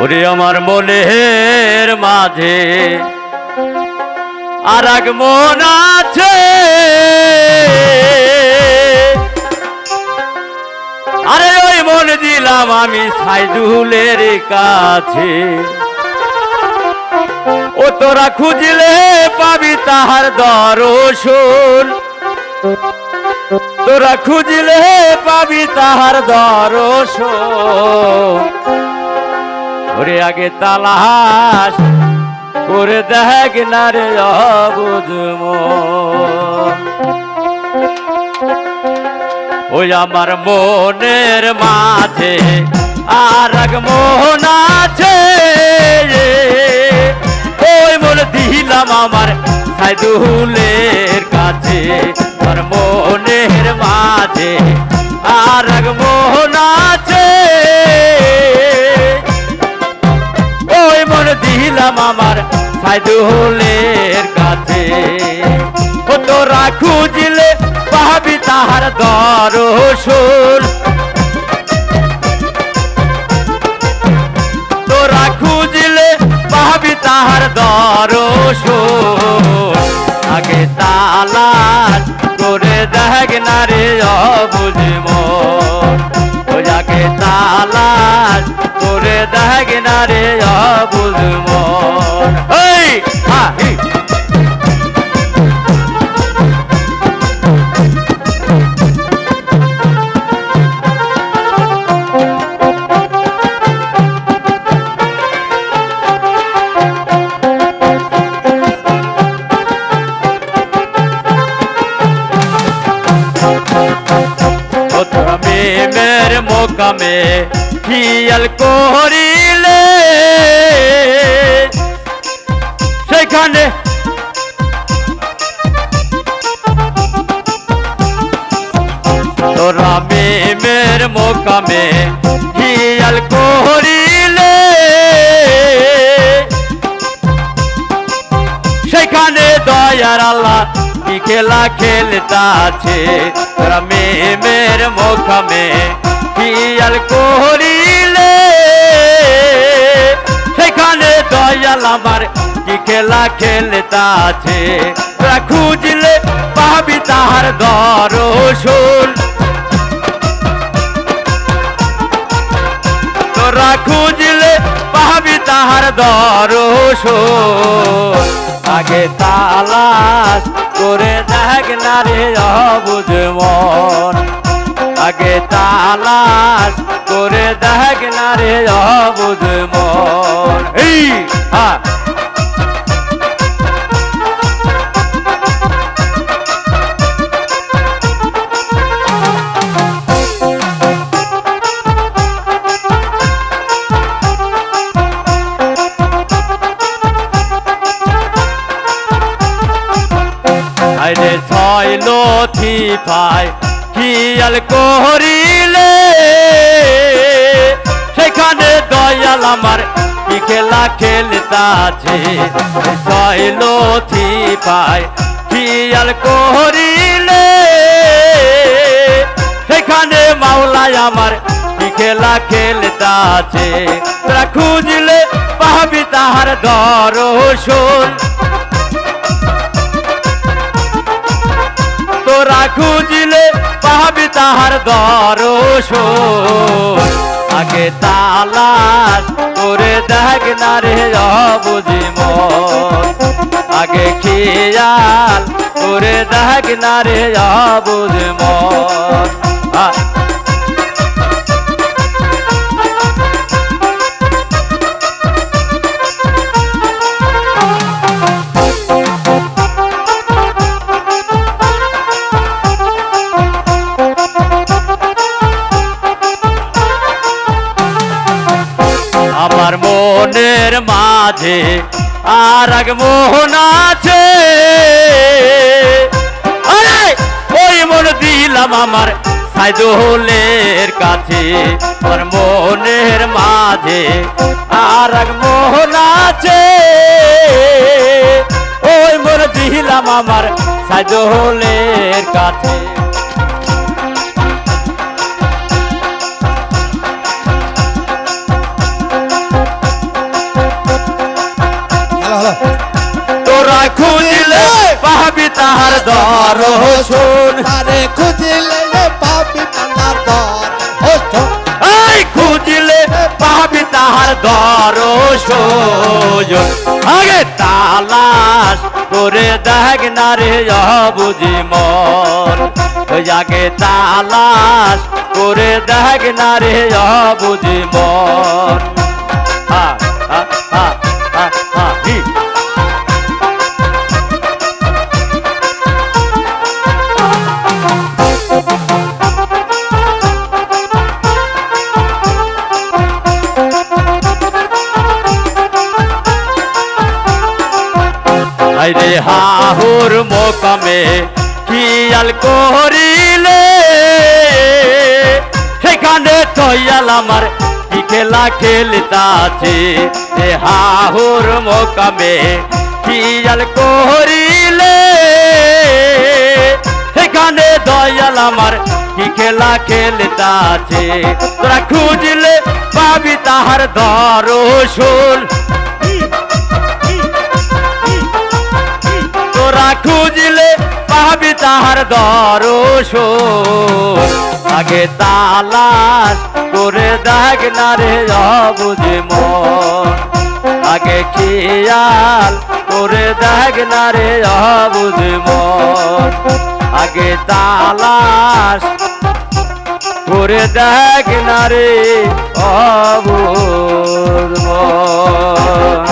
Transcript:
ওরে আমার মনের মাঝে আর এক মন আছে, আরে ওই মন দিলাম আমি সাইদুলের কাছে। ও তোরা খুঁজলে পাবি তাহার দর্শন, তোরা খুঁজলে পাবি তাহার দর্শন। ওরে আগে তালাশ করে দেখ না রে অবুঝ মন। ওই আমার মনের মাঝে আর এক মন আছে, ওই মন দিলাম আমার সাইদুলের কাছে। আর মনের মাঝে আর এক মন আছে, ওই মন দিলাম আমার সাইদুলের কাছে। ও তোরা খুঁজলে পাবি তাহার দর্শন, তোরা খুঁজলে পাবি তাহার দর্শন। আগে তালাশ করে দেখ না রে অবুঝ মন। ওই আগে তালাশ করে দেখ না রে অবুঝ মন। এই মের মোকামে খেয়াল করিলে সেখানে তোরা মের মোকামে খেয়াল করিলে সেখানে দয়ার আল্লাহ কি খেলা খেলতাছে। তোরা মের মোকামে খেয়াল করিলে সেখানে দয়াল আমার কি খেলা খেলতাছে। তোরা খুঁজলে পাবি তাহার দর্শন, তোরা খুঁজলে পাবি তাহার দর্শন। আগে তালাশ করে দেখ না রে অবুঝ মন। আগে তালাশ করে দেখ না রে অবুঝ মন। এই হ্যাঁ আইরে ছয় লথি পায় খেয়াল করিলে সেখানে দয়াল আমার কি খেলা খেলতাছে। ছয় লথি পায় খেয়াল করিলে সেখানে মাওলায় আমার কি খেলা খেলতাছে। তোরা খুঁজলে পাবি তাহার দর্শন, তোরা খুঁজলে পাবি তাহার দর্শন। আগে তালাশ করে দেখ না রে অবুঝ মন। আগে খেয়াল করে দেখ না রে অবুঝ মন। আমার মনের মাঝে আর এক মন আছে, আরে ওই মন দিলাম আমার সাইদুলের কাছে। আমার মনের মাঝে আর এক মন আছে, ওই মন দিলাম আমার সাইদুলের কাছে। খুঁজিলে পাবি তাহার দর্শন তারে খুঁজিলে পাবি তাহার দর্শন এই খুঁজিলে পাবি তাহার দর্শন আগে তালাশ করে দেখ না রে বুঝি মন ওই আগে তালাশ করে দেখ না রে বুঝি মন হা হা হা হা হা হি আইরে হাহুর মোকামে খেয়াল করিলে সেখানে তৈয়াল আমার কি খেলা খেলতাছে হাহুর মোকামে খেয়াল করিলে সেখানে দয়াল আমার কি খেলা খেলতাছে তোরা খুঁজলে পাবি তাহার দর্শন তোরা খুঁজলে পাবি তাহার দর্শন আগে তালাশ করে দেখ না রে বুঝি মন আগে খেয়াল করে দেখ না রে বুঝি মন আগে তালাশ করে দেখ না রে অবুঝ মন